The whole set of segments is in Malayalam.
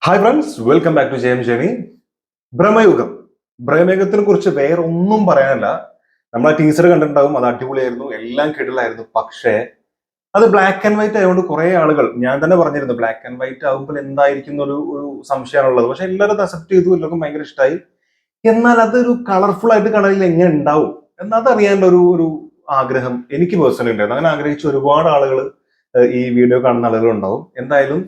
Hi friends, welcome back to Jayam journey. Bramayugam. ഭ്രമയുഗത്തിനെ കുറിച്ച് വേറെ ഒന്നും പറയാനില്ല. നമ്മൾ ആ ടീച്ചർ കണ്ടിട്ടുണ്ടാവും, അത് അടിപൊളിയായിരുന്നു, എല്ലാം കിടിലായിരുന്നു. പക്ഷേ അത് ബ്ലാക്ക് ആൻഡ് വൈറ്റ് ആയതുകൊണ്ട് കുറെ ആളുകൾ, ഞാൻ തന്നെ പറഞ്ഞിരുന്നു ബ്ലാക്ക് ആൻഡ് വൈറ്റ് ആകുമ്പോൾ എന്തായിരിക്കും ഒരു സംശയമാണുള്ളത്. പക്ഷെ എല്ലാവരും അത് അക്സെപ്റ്റ് ചെയ്തു, എല്ലാവർക്കും ഭയങ്കര ഇഷ്ടമായി. എന്നാൽ അതൊരു കളർഫുൾ ആയിട്ട് കാണാൻ എങ്ങനെ ഉണ്ടാവും എന്നതറിയാനുള്ള ഒരു ആഗ്രഹം എനിക്ക് പേഴ്സണലി ഉണ്ടായിരുന്നു. അങ്ങനെ ആഗ്രഹിച്ച ഒരുപാട് ആളുകൾ ഈ വീഡിയോ കാണുന്ന ആളുകൾ ഉണ്ടാവും. എന്തായാലും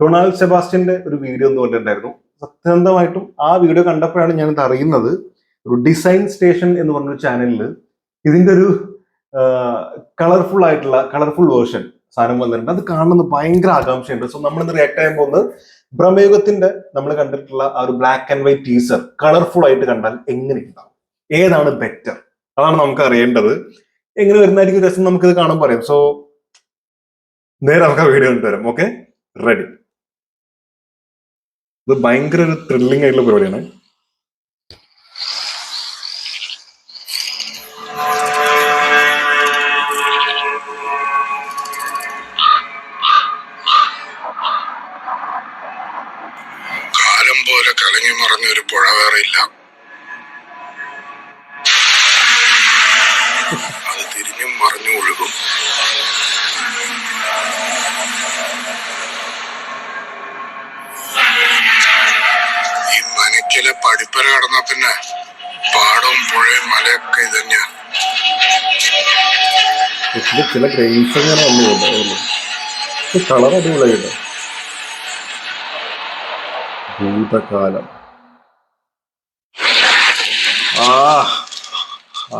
ഡൊണാൾഡ് സെബാസ്റ്റ്യന്റെ ഒരു വീഡിയോ ഒന്ന് കണ്ടിട്ടുണ്ടായിരുന്നു. സത്യസന്ധമായിട്ടും ആ വീഡിയോ കണ്ടപ്പോഴാണ് ഞാൻ ഇത് അറിയുന്നത്. ഒരു ഡിസൈൻ സ്റ്റേഷൻ എന്ന് പറഞ്ഞൊരു ചാനലിൽ ഇതിന്റെ ഒരു കളർഫുൾ വേർഷൻ സാധനം വന്നിട്ടുണ്ട്. അത് കാണുന്നത് ഭയങ്കര ആകാംക്ഷയുണ്ട്. സോ നമ്മളിന്ന് റിയാക്ട് ചെയ്യാൻ പോകുന്നത് ഭ്രമയുഗത്തിന്റെ നമ്മൾ കണ്ടിട്ടുള്ള ആ ഒരു black and white teaser colourful ആയിട്ട് കണ്ടാൽ എങ്ങനെ ഉണ്ടാവും, ഏതാണ് ബെറ്റർ, അതാണ് നമുക്ക് അറിയേണ്ടത്. എങ്ങനെ വരുന്നതായിരിക്കും രസം നമുക്കിത് കാണാൻ പറയാം. സോ നേരെ നമുക്ക് ആ വീഡിയോ കണ്ടുവരാം. Okay, ready. ഇത് ഭയങ്കര ഒരു ത്രില്ലിംഗ് ആയിട്ടുള്ള പരിപാടിയാണ്. കാലം പോലെ കലങ്ങി മറഞ്ഞ ഒരു പുഴ വേറെ ഇല്ല. അത് തിരിഞ്ഞും മറിഞ്ഞു ഒഴുകും. ഈ മനക്കിലെ പടിപ്പര കടന്ന പിന്നെ പാടവും പുഴയും മലയൊക്കെ ഇതന്നെയാ. ചില ഗ്രെയിൻസ് അങ്ങനെ വന്നു പോകുന്നു. കളർ അടിപൊളിയായിട്ട്. ഭൂതകാലം. ആ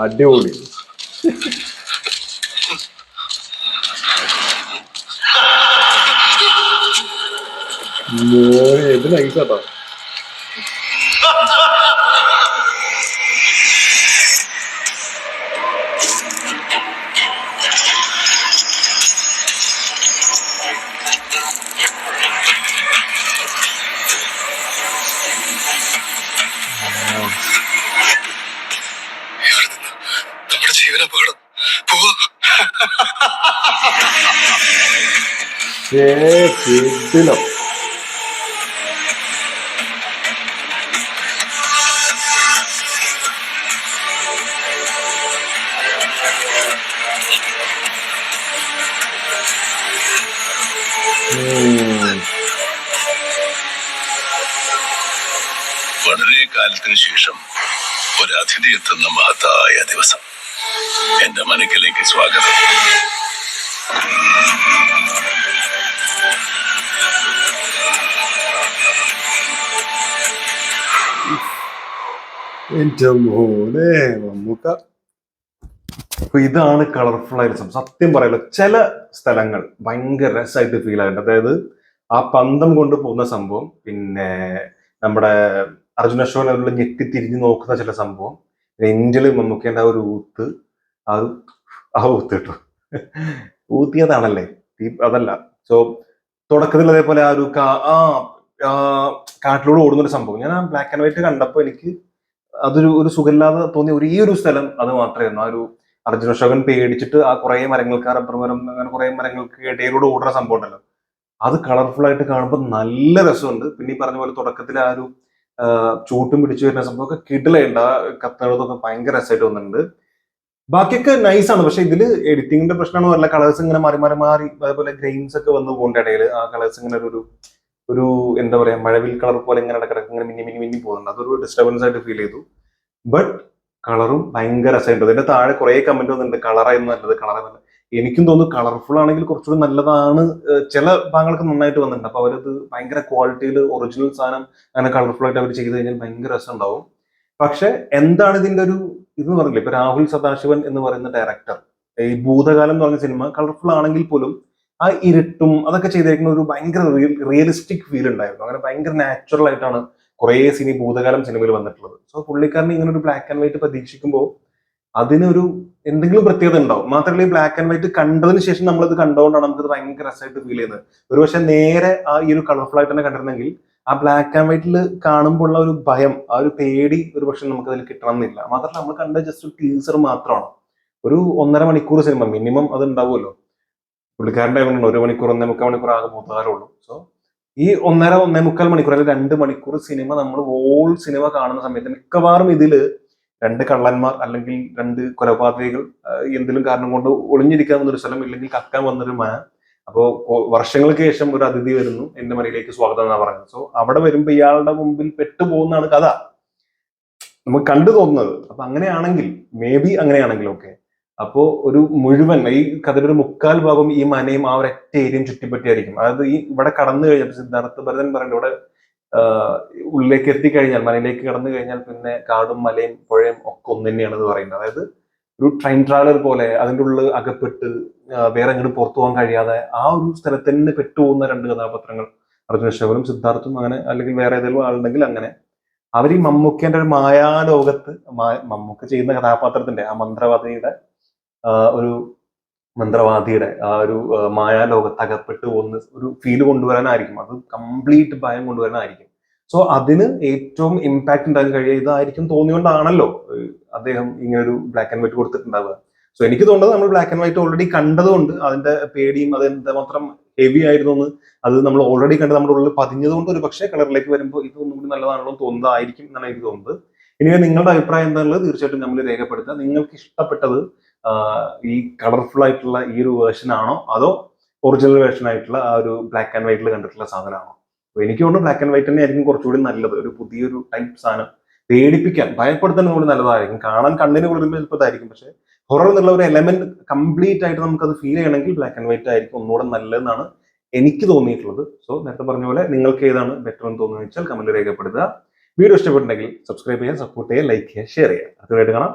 അടിപൊളി. ഇത് നൈസാട്ടോ. നമ്മുടെ ജീവനപകടം പോവാ. കിടിലം. വളരെ കാലത്തിന് ശേഷം ഒരു അതിഥി എത്തുന്ന മഹത്തായ ദിവസം. എന്റെ മനക്കിലേക്ക് സ്വാഗതം. എന്റെ മോനെ മമ്മൂക്ക. അപ്പൊ ഇതാണ് കളർഫുൾ ആയിട്ട് സത്യം പറയല്ലോ. ചില സ്ഥലങ്ങൾ ഭയങ്കര രസമായിട്ട് ഫീൽ ആകുന്നുണ്ട്. അതായത് ആ പന്തം കൊണ്ട് പോകുന്ന സംഭവം, പിന്നെ നമ്മുടെ അർജുന അശോകനുള്ള ഞെട്ടി തിരിഞ്ഞു നോക്കുന്ന ചില സംഭവം, നെഞ്ചില് മമ്മൂക്കേന്റെ ആ ഒരു ഊത്ത്, ആ ഊത്ത് കേട്ടോ, ഊത്തിയതാണല്ലേ, അതല്ല. സോ തുടക്കത്തിൽ അതേപോലെ ആ ഒരു കാട്ടിലൂടെ ഓടുന്നൊരു സംഭവം, ഞാൻ ആ ബ്ലാക്ക് ആൻഡ് വൈറ്റ് കണ്ടപ്പോൾ എനിക്ക് ഒരു സുഖമില്ലാതെ തോന്നിയ ഒരു സ്ഥലം അത് മാത്രമായിരുന്നു. ആ ഒരു അർജുന അശോകൻ പേടിച്ചിട്ട് ആ കുറെ മരങ്ങൾക്ക്, റബ്ബർ മരം, അങ്ങനെ കുറെ മരങ്ങൾക്ക് ഇടയിലൂടെ ഓടുന്ന സംഭവം ഉണ്ടല്ലോ, അത് കളർഫുൾ ആയിട്ട് കാണുമ്പോൾ നല്ല രസമുണ്ട്. പിന്നെ ഈ പറഞ്ഞ പോലെ തുടക്കത്തിൽ ആ ഒരു ചൂട്ടും പിടിച്ചു വരുന്ന സംഭവമൊക്കെ കിടിലുണ്ട്. ആ കത്തുകളൊക്കെ ഭയങ്കര രസമായിട്ട് വന്നിട്ടുണ്ട്. ബാക്കിയൊക്കെ നൈസാണ്. പക്ഷെ ഇതില് എഡിറ്റിംഗിന്റെ പ്രശ്നമാണോ അല്ല, കളേഴ്സ് ഇങ്ങനെ മാറി അതേപോലെ ഗ്രെയിൻസ് ഒക്കെ വന്നു പോകേണ്ട ഇടയിൽ ആ കളേഴ്സ് ഇങ്ങനെ ഒരു എന്താ പറയാ, മഴവിൽ കളർ പോലെ ഇങ്ങനെ ഇടക്കിടക്ക് ഇങ്ങനെ മിന്നി പോകുന്നുണ്ട്. അതൊരു ഡിസ്റ്റർബൻസ് ആയിട്ട് ഫീൽ ചെയ്തു. ബട്ട് കളറും ഭയങ്കര രസമായിട്ട്. അതിന്റെ താഴെ കുറെ കമന്റ് വന്നിട്ടുണ്ട്, കളറായിരുന്നു നല്ലത്, കളറായിരുന്നു. എനിക്കും തോന്നുന്നു കളർഫുൾ ആണെങ്കിൽ കുറച്ചുകൂടി നല്ലതാണ്. ചില ഭാഗങ്ങൾക്ക് നന്നായിട്ട് വന്നിട്ടുണ്ട്. അപ്പൊ അവരത് ഭയങ്കര ക്വാളിറ്റിയിൽ ഒറിജിനൽ സാധനം അങ്ങനെ കളർഫുൾ ആയിട്ട് അവർ ചെയ്ത് കഴിഞ്ഞാൽ ഭയങ്കര രസം ഉണ്ടാവും. പക്ഷെ എന്താണ് ഇതിന്റെ ഒരു ഇതെന്ന് പറഞ്ഞില്ല, ഇപ്പൊ രാഹുൽ സദാശിവൻ എന്ന് പറയുന്ന ഡയറക്ടർ ഈ ഭൂതകാലം എന്ന് പറഞ്ഞ സിനിമ കളർഫുൾ ആണെങ്കിൽ പോലും ആ ഇരുട്ടും അതൊക്കെ ചെയ്തേക്കുന്ന ഒരു ഭയങ്കര റിയലിസ്റ്റിക് ഫീൽ ഉണ്ടായിരുന്നു. അങ്ങനെ ഭയങ്കര നാച്ചുറൽ ആയിട്ടാണ് കുറെ ഭൂതകാലം സിനിമയിൽ വന്നിട്ടുള്ളത്. സോ പുള്ളിക്കാരന് ഇങ്ങനെ ഒരു ബ്ലാക്ക് ആൻഡ് വൈറ്റ് പ്രതീക്ഷിക്കുമ്പോൾ അതിനൊരു എന്തെങ്കിലും പ്രത്യേകത ഉണ്ടാവും. മാത്രമല്ല ഈ ബ്ലാക്ക് ആൻഡ് വൈറ്റ് കണ്ടതിന് ശേഷം നമ്മളത് കണ്ടുകൊണ്ടാണ് നമുക്കത് ഭയങ്കര രസമായിട്ട് ഫീൽ ചെയ്യുന്നത്. ഒരുപക്ഷെ നേരെ ആ ഈ ഒരു കളർഫുൾ ആയിട്ട് തന്നെ കണ്ടിരുന്നെങ്കിൽ ആ ബ്ലാക്ക് ആൻഡ് വൈറ്റിൽ കാണുമ്പോൾ ഉള്ള ഒരു ഭയം, ആ ഒരു പേടി ഒരുപക്ഷെ നമുക്ക് അതിൽ കിട്ടണമെന്നില്ല. മാത്രമല്ല നമ്മൾ കണ്ട ജസ്റ്റ് ഒരു ടീസർ മാത്രമാണ്. ഒരു 1.5 മണിക്കൂർ സിനിമ മിനിമം അത് ഉണ്ടാവുമല്ലോ. പുള്ളിക്കാരൻ്റെ 1 മണിക്കൂർ 1.25 മണിക്കൂർ ആകെ മൂത്താറുള്ളൂ. സോ ഈ 1.5-1.25 മണിക്കൂർ അല്ലെങ്കിൽ 2 മണിക്കൂർ സിനിമ നമ്മൾ ഹോൾ സിനിമ കാണുന്ന സമയത്ത് മിക്കവാറും ഇതില് 2 കള്ളന്മാർ അല്ലെങ്കിൽ 2 കൊലപാതകികൾ എന്തെങ്കിലും കാരണം കൊണ്ട് ഒളിഞ്ഞിരിക്കാൻ വന്നൊരു സ്ഥലം, ഇല്ലെങ്കിൽ കക്കാൻ വന്നൊരു മന. അപ്പോ വർഷങ്ങൾക്ക് ശേഷം ഒരു അതിഥി വരുന്നു, എന്റെ മലയിലേക്ക് സ്വാഗതം എന്നാ പറയുന്നത്. സോ അവിടെ വരുമ്പോ ഇയാളുടെ മുമ്പിൽ പെട്ടുപോകുന്നതാണ് കഥ നമുക്ക് കണ്ടു തോന്നുന്നത്. അപ്പൊ അങ്ങനെയാണെങ്കിൽ, മേ ബി അങ്ങനെയാണെങ്കിൽ ഓക്കെ, അപ്പോ ഒരു മുഴുവൻ ഈ കഥയുടെ ഒരു 3/4 ഭാഗം ഈ മനയും ആ ഒരൊറ്റ ഏരിയയും ചുറ്റിപ്പറ്റിയായിരിക്കും. അതായത് ഈ ഇവിടെ കടന്നു കഴിഞ്ഞാൽ സിദ്ധാർത്ഥ ഭരതൻ പറയുന്നത് ഇവിടെ ഉള്ളിലേക്ക് എത്തിക്കഴിഞ്ഞാൽ, മനയിലേക്ക് കടന്നു കഴിഞ്ഞാൽ പിന്നെ കാടും മലയും പുഴയും ഒക്കെ ഒന്ന് തന്നെയാണെന്ന് പറയുന്നത്. അതായത് ഒരു ട്രെയിൻ ട്രാവലർ പോലെ അതിൻ്റെ ഉള്ളിൽ അകപ്പെട്ട് വേറെ എങ്ങോട്ടും പുറത്തു പോകാൻ കഴിയാതെ ആ ഒരു സ്ഥലത്ത് തന്നെ പെട്ടുപോകുന്ന 2 കഥാപാത്രങ്ങൾ, അർജുന അശോകനും സിദ്ധാർത്ഥും. അങ്ങനെ അല്ലെങ്കിൽ വേറെ ഏതെങ്കിലും ആളുണ്ടെങ്കിൽ അങ്ങനെ അവർ ഈ മമ്മൂക്കേന്റെ ഒരു മായാലോകത്ത്, മമ്മൂക്ക ചെയ്യുന്ന കഥാപാത്രത്തിന്റെ ആ ഒരു മന്ത്രവാദിയുടെ ആ ഒരു മായാലോകത്ത് അകപ്പെട്ട് പോകുന്ന ഒരു ഫീല് കൊണ്ടുവരാനായിരിക്കും, അത് കംപ്ലീറ്റ് ഭയം കൊണ്ടുവരാനായിരിക്കും. സോ അതിന് ഏറ്റവും ഇമ്പാക്ട് ഉണ്ടാകാൻ കഴിയുക ഇതായിരിക്കും തോന്നിയോണ്ടാണല്ലോ അദ്ദേഹം ഇങ്ങനെ ഒരു ബ്ലാക്ക് ആൻഡ് വൈറ്റ് കൊടുത്തിട്ടുണ്ടാവുക. സോ എനിക്ക് തോന്നുന്നത് നമ്മൾ ബ്ലാക്ക് ആൻഡ് വൈറ്റ് ഓൾറെഡി കണ്ടതുകൊണ്ട് അതിന്റെ പേടിയും അത് എന്തുമാത്രം ഹെവി ആയിരുന്നു എന്ന് അത് നമ്മൾ ഓൾറെഡി കണ്ട് നമ്മുടെ ഉള്ളിൽ പതിഞ്ഞതുകൊണ്ട് ഒരു പക്ഷേ കളറിലേക്ക് വരുമ്പോൾ ഇത് ഒന്നുകൂടി നല്ലതാണല്ലോ തോന്നുന്നതായിരിക്കും എന്നാണ് എനിക്ക് തോന്നുന്നത്. ഇനി നിങ്ങളുടെ അഭിപ്രായം എന്താണുള്ളത് തീർച്ചയായിട്ടും നമ്മൾ രേഖപ്പെടുത്തുക. നിങ്ങൾക്ക് ഇഷ്ടപ്പെട്ടത് ഈ കളർഫുൾ ആയിട്ടുള്ള ഈ ഒരു വേർഷൻ ആണോ, അതോ ഒറിജിനൽ വേർഷൻ ആയിട്ടുള്ള ആ ഒരു ബ്ലാക്ക് ആൻഡ് വൈറ്റിൽ കണ്ടിട്ടുള്ള സാധനമാണോ? അപ്പൊ എനിക്ക് തോന്നുന്നു ബ്ലാക്ക് ആൻഡ് വൈറ്റ് തന്നെ ആയിരിക്കും കുറച്ചുകൂടി നല്ലത്. ഒരു പുതിയൊരു ടൈപ്പ് സാധനം, പേടിപ്പിക്കാൻ, ഭയപ്പെടുത്താൻ കൂടി നല്ലതായിരിക്കും. കാണാൻ കണ്ണിന് കുളിർമ ചിലപ്പോഴായിരിക്കും, പക്ഷെ ഹൊറർ എന്നുള്ള ഒരു എലമെന്റ് കംപ്ലീറ്റ് ആയിട്ട് നമുക്കത് ഫീൽ ചെയ്യണമെങ്കിൽ ബ്ലാക്ക് ആൻഡ് വൈറ്റ് ആയിരിക്കും ഒന്നുകൂടെ നല്ലതെന്നാണ് എനിക്ക് തോന്നിയിട്ടുള്ളത്. സോ നേരത്തെ പറഞ്ഞ പോലെ നിങ്ങൾക്ക് ഏതാണ് ബെറ്റർ എന്ന് തോന്നുന്നത് വെച്ചാൽ കമന്റ് രേഖപ്പെടുത്തുക. വീഡിയോ ഇഷ്ടപ്പെട്ടുണ്ടെങ്കിൽ സബ്സ്ക്രൈബ് ചെയ്യുക, സപ്പോർട്ട് ചെയ്യുക, ലൈക്ക് ചെയ്യുക, ഷെയർ ചെയ്യുക. അതുമായിട്ട് കാണാം.